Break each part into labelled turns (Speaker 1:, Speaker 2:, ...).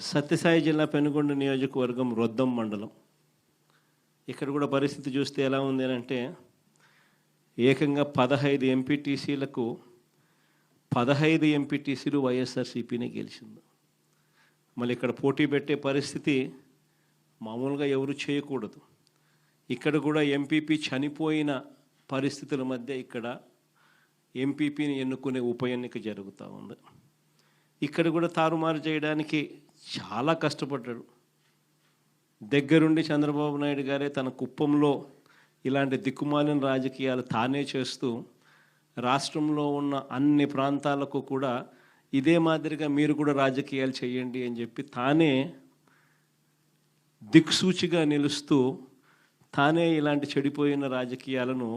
Speaker 1: సత్యసాయి జిల్లా పెనుగొండ నియోజకవర్గం రొద్దం మండలం. ఇక్కడ కూడా పరిస్థితి చూస్తే ఎలా ఉంది అంటే ఏకంగా 15 ఎంపీటీసీలకు 15 ఎంపీటీసీలు వైఎస్ఆర్సీపీనే గెలిచింది. మళ్ళీ ఇక్కడ పోటీ పెట్టే పరిస్థితి మామూలుగా ఎవరు చేయకూడదు. ఇక్కడ కూడా ఎంపీపీ చనిపోయిన పరిస్థితుల మధ్య ఇక్కడ ఎంపీపీని ఎన్నుకునే ఉప ఎన్నిక జరుగుతూ ఉంది. ఇక్కడ కూడా తారుమారు చేయడానికి చాలా కష్టపడ్డాడు. దగ్గరుండి చంద్రబాబు నాయుడు గారే తన కుప్పంలో ఇలాంటి దిక్కుమాలిన రాజకీయాలు తానే చేస్తూ రాష్ట్రంలో ఉన్న అన్ని ప్రాంతాలకు కూడా ఇదే మాదిరిగా మీరు కూడా రాజకీయాలు చేయండి అని చెప్పి తానే దిక్సూచిగా నిలుస్తూ తానే ఇలాంటి చెడిపోయిన రాజకీయాలను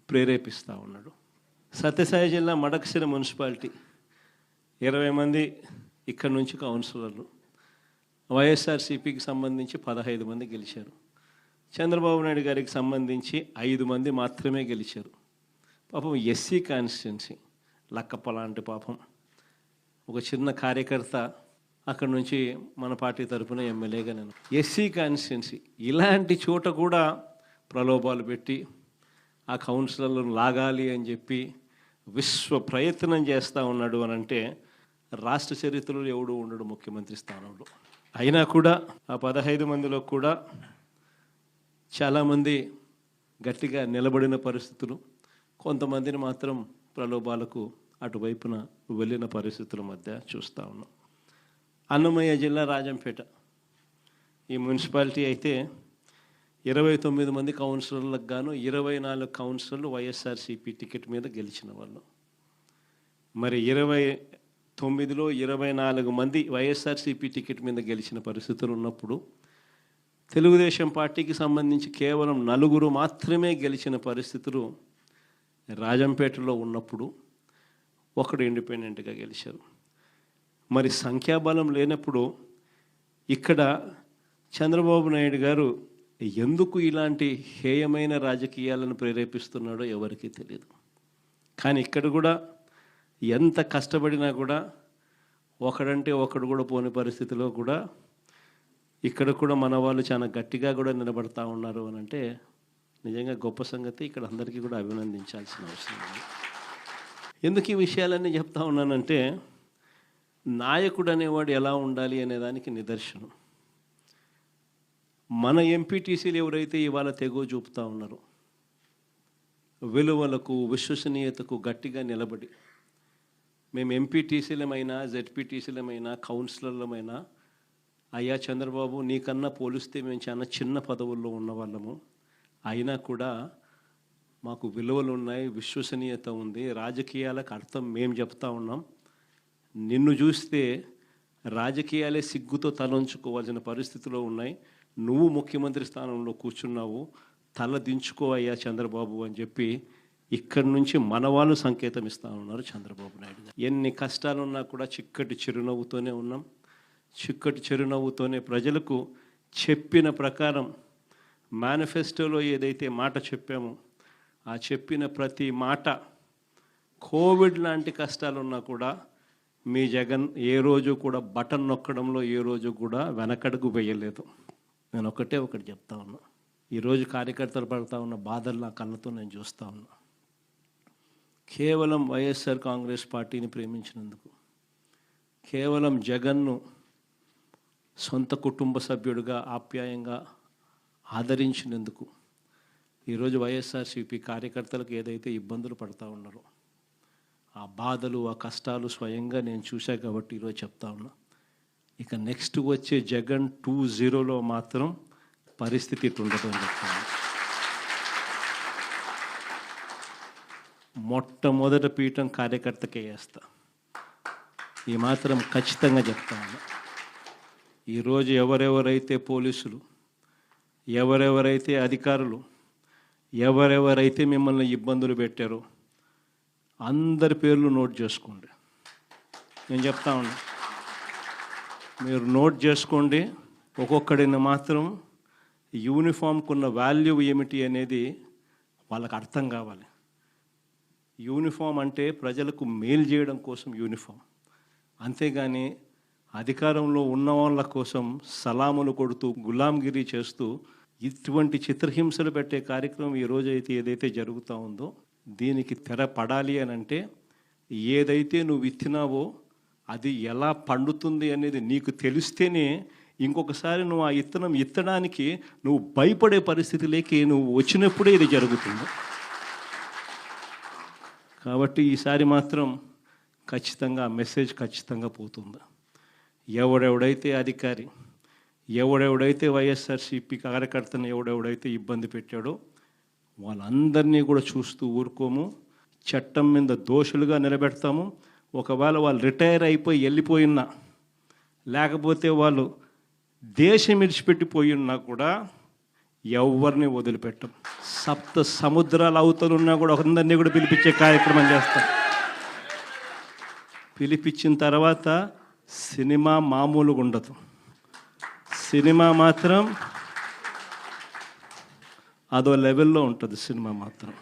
Speaker 1: ప్రేరేపిస్తూ ఉన్నాడు. సత్యసాయి జిల్లా మడకశిర మున్సిపాలిటీ 20 మంది ఇక్కడి నుంచి కౌన్సిలర్లు, వైఎస్ఆర్సీపీకి సంబంధించి 15 మంది గెలిచారు. చంద్రబాబు నాయుడు గారికి సంబంధించి 5 మంది మాత్రమే గెలిచారు. పాపం ఎస్సీ కాన్స్టిట్యున్సీ లక్కప్ప లాంటి పాపం ఒక చిన్న కార్యకర్త అక్కడి నుంచి మన పార్టీ తరఫున ఎమ్మెల్యేగా నేను ఎస్సీ కాన్స్టిట్యున్సీ ఇలాంటి చోట కూడా ప్రలోభాలు పెట్టి ఆ కౌన్సిలర్లను లాగాలి అని చెప్పి విశ్వ ప్రయత్నం చేస్తూ ఉన్నాడు అని అంటే రాష్ట్ర చరిత్రలో ఎవడు ఉండడు ముఖ్యమంత్రి స్థానంలో. అయినా కూడా ఆ 15 మందిలో కూడా చాలామంది గట్టిగా నిలబడిన పరిస్థితులు, కొంతమందిని మాత్రం ప్రలోభాలకు అటువైపున వెళ్ళిన పరిస్థితుల మధ్య చూస్తూ ఉన్నాం. అన్నమయ్య జిల్లా రాజంపేట ఈ మున్సిపాలిటీ అయితే 29 మంది కౌన్సిలర్లకు గాను 24 కౌన్సిలర్లు వైఎస్ఆర్సీపీ టికెట్ మీద గెలిచిన వాళ్ళు. మరి 29లో 24 మంది వైఎస్ఆర్సీపీ టికెట్ మీద గెలిచిన పరిస్థితులు ఉన్నప్పుడు తెలుగుదేశం పార్టీకి సంబంధించి కేవలం 4 మాత్రమే గెలిచిన పరిస్థితులు రాజంపేటలో ఉన్నప్పుడు ఒకడు ఇండిపెండెంట్గా గెలిచారు. మరి సంఖ్యాబలం లేనప్పుడు ఇక్కడ చంద్రబాబు నాయుడు గారు ఎందుకు ఇలాంటి హేయమైన రాజకీయాలను ప్రేరేపిస్తున్నాడో ఎవరికీ తెలియదు. కానీ ఇక్కడ కూడా ఎంత కష్టపడినా కూడా ఒకడంటే ఒకడు కూడా పోని పరిస్థితిలో కూడా ఇక్కడ కూడా మన వాళ్ళు చాలా గట్టిగా కూడా నిలబడతా ఉన్నారు అని అంటే నిజంగా గొప్ప సంగతి. ఇక్కడ అందరికీ కూడా అభినందించాల్సిన అవసరం ఉంది. ఎందుకు ఈ విషయాలన్నీ చెప్తా ఉన్నానంటే నాయకుడు అనేవాడు ఎలా ఉండాలి అనేదానికి నిదర్శనం. మన ఎంపీటీసీలు ఎవరైతే ఇవాళ తెగో చూపుతూ ఉన్నారో విలువలకు విశ్వసనీయతకు గట్టిగా నిలబడి మేము ఎంపీటీసీలమైనా జెడ్పీటీసీలమైనా కౌన్సిలర్లమైనా అయ్యా చంద్రబాబు నీకన్నా పోలిస్తే మేము చాలా చిన్న పదవుల్లో ఉన్నవాళ్ళము, అయినా కూడా మాకు విలువలు ఉన్నాయి, విశ్వసనీయత ఉంది, రాజకీయాలకు అర్థం మేము చెప్తా ఉన్నాం, నిన్ను చూస్తే రాజకీయాలే సిగ్గుతో తలంచుకోవాల్సిన పరిస్థితిలో ఉన్నాయి, నువ్వు ముఖ్యమంత్రి స్థానంలో కూర్చున్నావు, తల దించుకో అయ్యా చంద్రబాబు అని చెప్పి ఇక్కడి నుంచి మన వాళ్ళు సంకేతం ఇస్తూ ఉన్నారు చంద్రబాబు నాయుడు గారు. ఎన్ని కష్టాలున్నా కూడా చిక్కటి చిరునవ్వుతోనే ఉన్నాం. చిక్కటి చిరునవ్వుతోనే ప్రజలకు చెప్పిన ప్రకారం మేనిఫెస్టోలో ఏదైతే మాట చెప్పామో ఆ చెప్పిన ప్రతి మాట కోవిడ్ లాంటి కష్టాలున్నా కూడా మీ జగన్ ఏ రోజు కూడా బటన్ నొక్కడంలో ఏ రోజు కూడా వెనకడుగు వేయలేదు. నేను ఒకటి చెప్తా ఉన్నా. ఈరోజు కార్యకర్తలు పడుతూ ఉన్న బాధలు నా కళ్ళతో నేను చూస్తూ ఉన్నా. కేవలం వైఎస్ఆర్ కాంగ్రెస్ పార్టీని ప్రేమించినందుకు, కేవలం జగన్ను సొంత కుటుంబ సభ్యుడిగా ఆప్యాయంగా ఆదరించినందుకు ఈరోజు వైఎస్ఆర్సీపీ కార్యకర్తలకు ఏదైతే ఇబ్బందులు పడుతూ ఉన్నారో ఆ బాధలు ఆ కష్టాలు స్వయంగా నేను చూశా కాబట్టి ఈరోజు చెప్తా ఉన్నా. ఇక నెక్స్ట్ వచ్చే జగన్ 2.0లో మాత్రం పరిస్థితి ఇటు ఉండదు అని చెప్తాను. మొట్టమొదటి పీఠం కార్యకర్తకే వేస్తా, ఈ మాత్రం ఖచ్చితంగా చెప్తా ఉన్నా. ఈరోజు ఎవరెవరైతే పోలీసులు, ఎవరెవరైతే అధికారులు, ఎవరెవరైతే మిమ్మల్ని ఇబ్బందులు పెట్టారో అందరి పేర్లు నోట్ చేసుకోండి. నేను చెప్తా ఉన్నా, మీరు నోట్ చేసుకోండి. ఒక్కొక్కడిని మాత్రం యూనిఫామ్కున్న వాల్యూ ఏమిటి అనేది వాళ్ళకి అర్థం కావాలి. యూనిఫామ్ అంటే ప్రజలకు మేలు చేయడం కోసం యూనిఫామ్, అంతేగాని అధికారంలో ఉన్న వాళ్ళ కోసం సలాములు కొడుతూ గులాంగిరి చేస్తూ ఇటువంటి చిత్రహింసలు పెట్టే కార్యక్రమం ఈరోజు ఏదైతే జరుగుతూ ఉందో దీనికి తెర పడాలి అని అంటే ఏదైతే నువ్వు విత్తినావో అది ఎలా పండుతుంది అనేది నీకు తెలిస్తేనే ఇంకొకసారి నువ్వు ఆ ఇత్తనం ఇత్తడానికి నువ్వు భయపడే పరిస్థితిలోకి నువ్వు వచ్చినప్పుడే ఇది జరుగుతుంది. కాబట్టి ఈసారి మాత్రం ఖచ్చితంగా మెసేజ్ ఖచ్చితంగా పోతుంది. ఎవడెవడైతే అధికారి, ఎవడెవడైతే వైఎస్ఆర్సీపీ కార్యకర్తను ఎవడెవడైతే ఇబ్బంది పెట్టాడో వాళ్ళందరినీ కూడా చూస్తూ ఊరుకోము. చట్టం మీద దోషులుగా నిలబెడతాము. ఒకవేళ వాళ్ళు రిటైర్ అయిపోయి వెళ్ళిపోయినా, లేకపోతే వాళ్ళు దేశం విడిచిపెట్టిపోయినా కూడా ఎవరిని వదిలిపెట్టం. సప్త సముద్రాల అవతలున్నా కూడా అందరినీ కూడా పిలిపించే కార్యక్రమం చేస్తాం. పిలిపించిన తర్వాత సినిమా మామూలుగా ఉండదు. సినిమా మాత్రం అదో లెవెల్లో ఉంటుంది. సినిమా మాత్రం